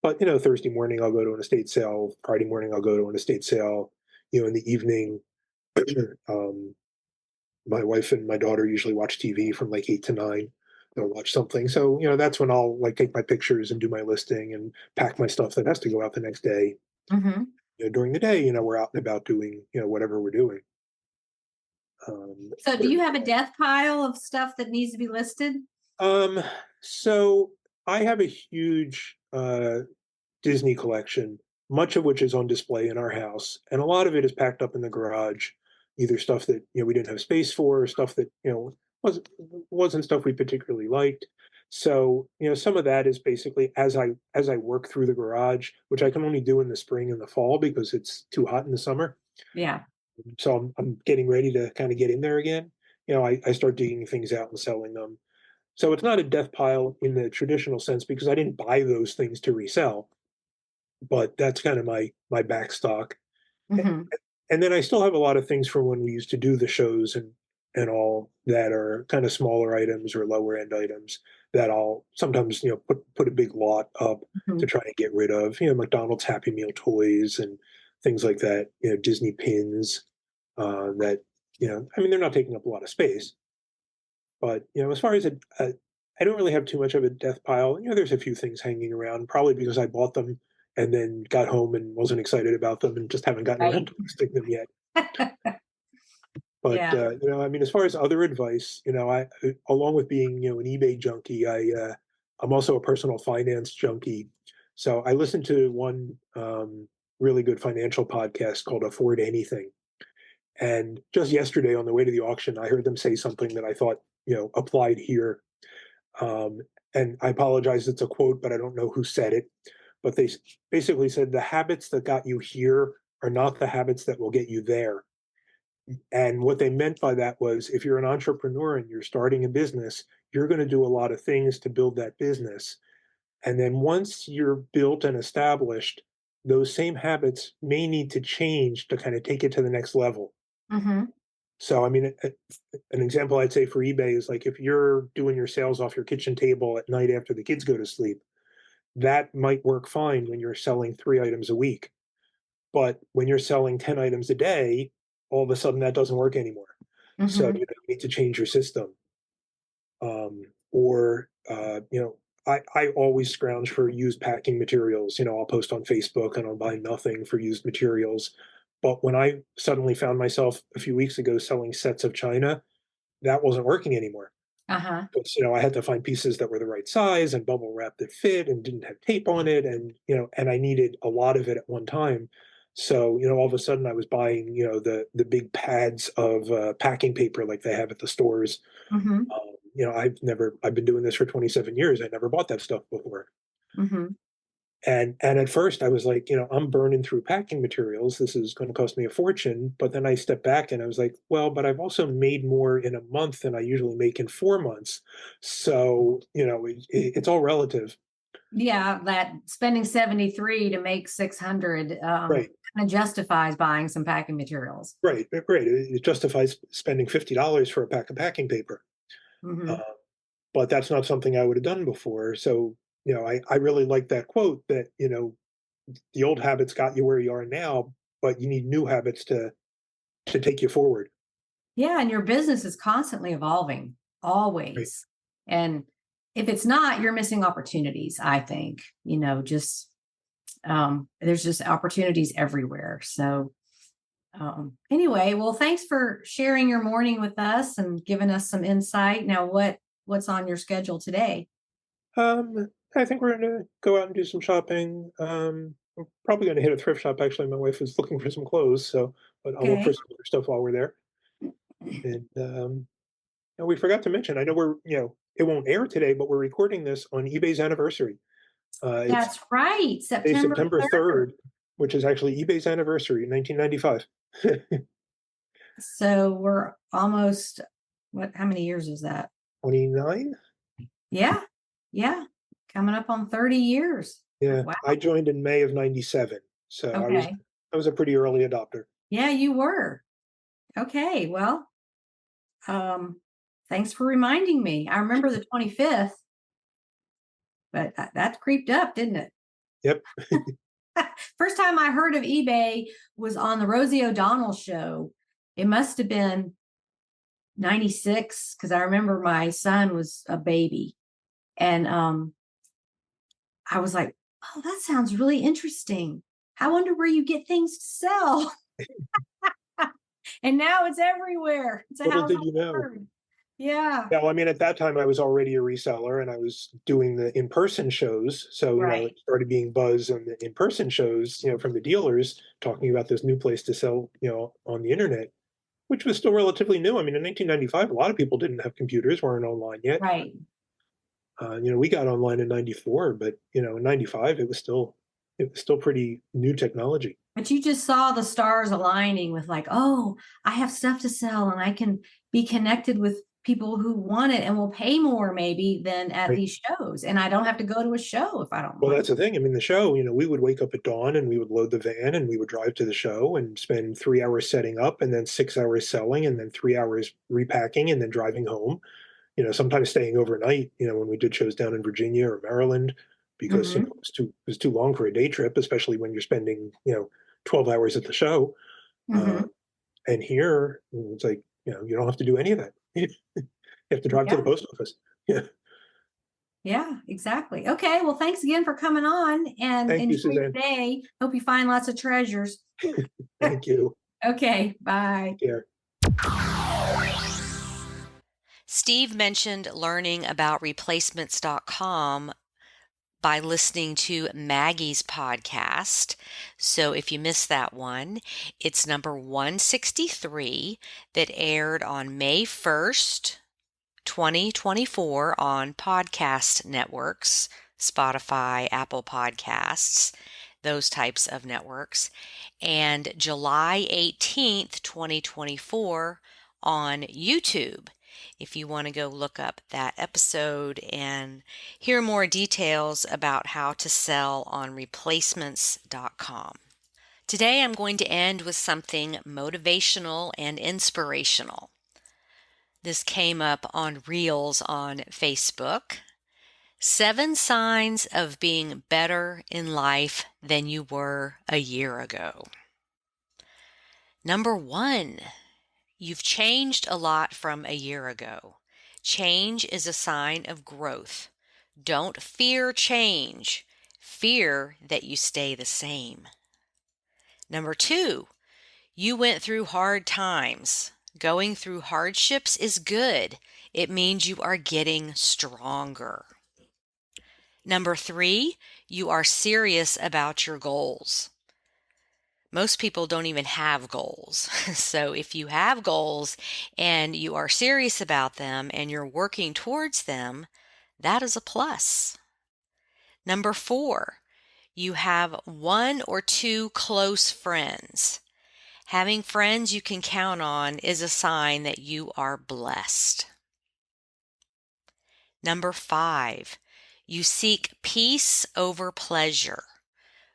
But Thursday morning I'll go to an estate sale. Friday morning I'll go to an estate sale. In the evening, um, my wife and my daughter usually watch TV from like 8 to 9. They'll watch something. So, that's when I'll like take my pictures and do my listing and pack my stuff that has to go out the next day. Mm-hmm. During the day, we're out and about doing, whatever we're doing. Um, So do you have a death pile of stuff that needs to be listed? um, so I have a huge Disney collection, much of which is on display in our house, and a lot of it is packed up in the garage, either stuff that we didn't have space for, or stuff that wasn't wasn't stuff we particularly liked. So some of that is basically as I work through the garage, which I can only do in the spring and the fall because it's too hot in the summer. Yeah. So I'm getting ready to kind of get in there again. I start digging things out and selling them. So it's not a death pile in the traditional sense because I didn't buy those things to resell, but that's kind of my back stock. A- Mm-hmm. And then I still have a lot of things from when we used to do the shows and all that are kind of smaller items or lower end items that I'll sometimes put a big lot up Mm-hmm. to try and get rid of. McDonald's Happy Meal toys and things like that. Disney pins that I mean they're not taking up a lot of space, but as far as I don't really have too much of a death pile. There's a few things hanging around, probably because I bought them and then got home and wasn't excited about them and just haven't gotten Right. around to listing them yet. But Yeah. I mean, as far as other advice, along with being an eBay junkie, I'm also a personal finance junkie. So I listened to one really good financial podcast called Afford Anything. And just yesterday on the way to the auction, I heard them say something that I thought, applied here. Um, and I apologize, it's a quote, but I don't know who said it. But they basically said the habits that got you here are not the habits that will get you there. And what they meant by that was if you're an entrepreneur and you're starting a business, you're going to do a lot of things to build that business. And then once you're built and established, those same habits may need to change to kind of take it to the next level. Mm-hmm. So, I mean, an example I'd say for eBay is like if you're doing your sales off your kitchen table at night after the kids go to sleep, that might work fine when you're selling 3 items a week. But when you're selling 10 items a day, all of a sudden that doesn't work anymore. So Mm-hmm. you need to change your system. Or, I always scrounge for used packing materials. I'll post on Facebook and I'll buy nothing for used materials. But when I suddenly found myself a few weeks ago selling sets of china, that wasn't working anymore. Uh-huh. Because, I had to find pieces that were the right size and bubble wrap that fit and didn't have tape on it. And I needed a lot of it at one time. So, all of a sudden I was buying, the big pads of packing paper like they have at the stores. Mm-hmm. I've been doing this for 27 years. I never bought that stuff before. Mm-hmm. And at first I was like, I'm burning through packing materials. This is going to cost me a fortune. But then I stepped back and I was like, well, but I've also made more in a month than I usually make in 4 months. So, it's all relative. Yeah, that spending 73 to make 600 Right. kind of justifies buying some packing materials. Right. Right. It justifies spending $50 for a pack of packing paper. Mm-hmm. Uh, but that's not something I would have done before. So, I really like that quote that, the old habits got you where you are now, but you need new habits to take you forward. Yeah, and your business is constantly evolving, Right. always. And if it's not, you're missing opportunities, I think. Just there's just opportunities everywhere. So anyway, well, thanks for sharing your morning with us and giving us some insight. Now, what's on your schedule today? I think we're gonna go out and do some shopping. We're probably gonna hit a thrift shop. Actually, my wife is looking for some clothes, so but I'll look for Okay. some other stuff while we're there. And and we forgot to mention. I know it won't air today, but we're recording this on eBay's anniversary. It's That's right. today, September September 3rd. 3rd, which is actually eBay's anniversary in 1995. So we're almost, how many years is that? 29? Yeah. Yeah. Coming up on 30 years. Yeah, Wow. I joined in May of '97, so Okay. I was a pretty early adopter. Yeah, you were. Okay. Well, thanks for reminding me. I remember the 25th, but that creeped up, didn't it? Yep. First time I heard of eBay was on the Rosie O'Donnell show. It must have been 96 because I remember my son was a baby. And I was like, oh, that sounds really interesting. I wonder where you get things to sell. And now it's everywhere. It's a Little did household you know. word. Yeah. Yeah, well, I mean, at that time, I was already a reseller, and I was doing the in-person shows. So, Right. it started being buzz on the in-person shows, from the dealers talking about this new place to sell, on the internet, which was still relatively new. I mean, in 1995, a lot of people didn't have computers, weren't online yet. Right. We got online in '94, but in '95, it was still pretty new technology. But you just saw the stars aligning with like, oh, I have stuff to sell and I can be connected with people who want it and will pay more maybe than at Right. these shows. And I don't have to go to a show if I don't Well, want that's the thing. I mean, the show, we would wake up at dawn and we would load the van and we would drive to the show and spend 3 hours setting up and then 6 hours selling and then 3 hours repacking and then driving home. Sometimes staying overnight, when we did shows down in Virginia or Maryland, to. because, it was too long for a day trip, especially when you're spending, 12 hours at the show. Uh, and here, it's like, you don't have to do any of that. You have to drive to Yeah. the post office. Yeah. Yeah, exactly. Okay. Well, thanks again for coming on and Thank you, enjoy your Suzanne. day. Hope you find lots of treasures. Thank you. Okay. Bye. Yeah. Steve mentioned learning about replacements.com by listening to Maggie's podcast. So if you missed that one, it's number 163 that aired on May 1st, 2024 on podcast networks, Spotify, Apple Podcasts, those types of networks, and July 18th, 2024 on YouTube. If you want to go look up that episode and hear more details about how to sell on replacements.com. Today I'm going to end with something motivational and inspirational. This came up on Reels on Facebook. 7 signs of being better in life than you were a year ago. Number 1, you've changed a lot from a year ago. Change is a sign of growth. Don't fear change. Fear that you stay the same. Number 2, you went through hard times. Going through hardships is good. It means you are getting stronger. Number 3, you are serious about your goals. Most people don't even have goals. So if you have goals and you are serious about them and you're working towards them, that is a plus. Number 4, you have 1 or 2 close friends. Having friends you can count on is a sign that you are blessed. Number 5, you seek peace over pleasure.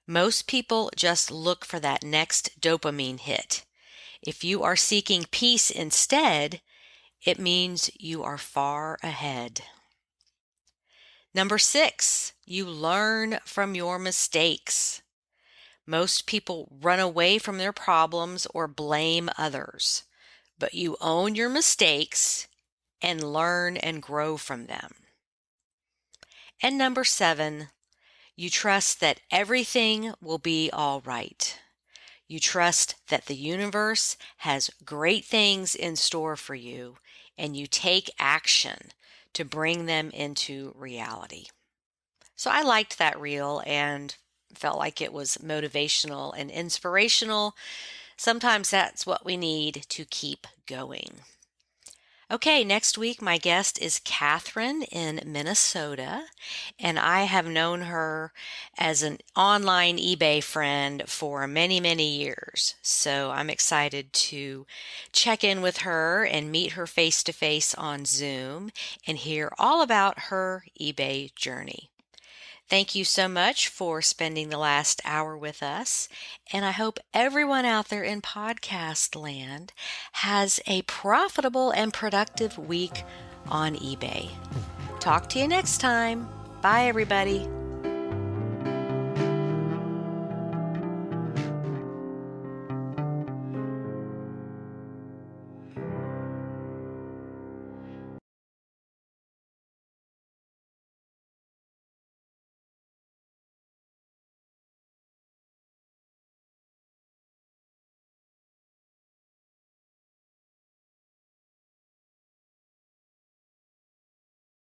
Most people just look for that next dopamine hit. If you are seeking peace instead, it means you are far ahead. Number 6, you learn from your mistakes. Most people run away from their problems or blame others, but you own your mistakes and learn and grow from them. And number 7, you trust that everything will be all right. You trust that the universe has great things in store for you, and you take action to bring them into reality. So I liked that reel and felt like it was motivational and inspirational. Sometimes that's what we need to keep going. Okay, next week my guest is Catherine in Minnesota, and I have known her as an online eBay friend for many, many years. So I'm excited to check in with her and meet her face to face on Zoom and hear all about her eBay journey. Thank you so much for spending the last hour with us, and I hope everyone out there in podcast land has a profitable and productive week on eBay. Talk to you next time. Bye, everybody.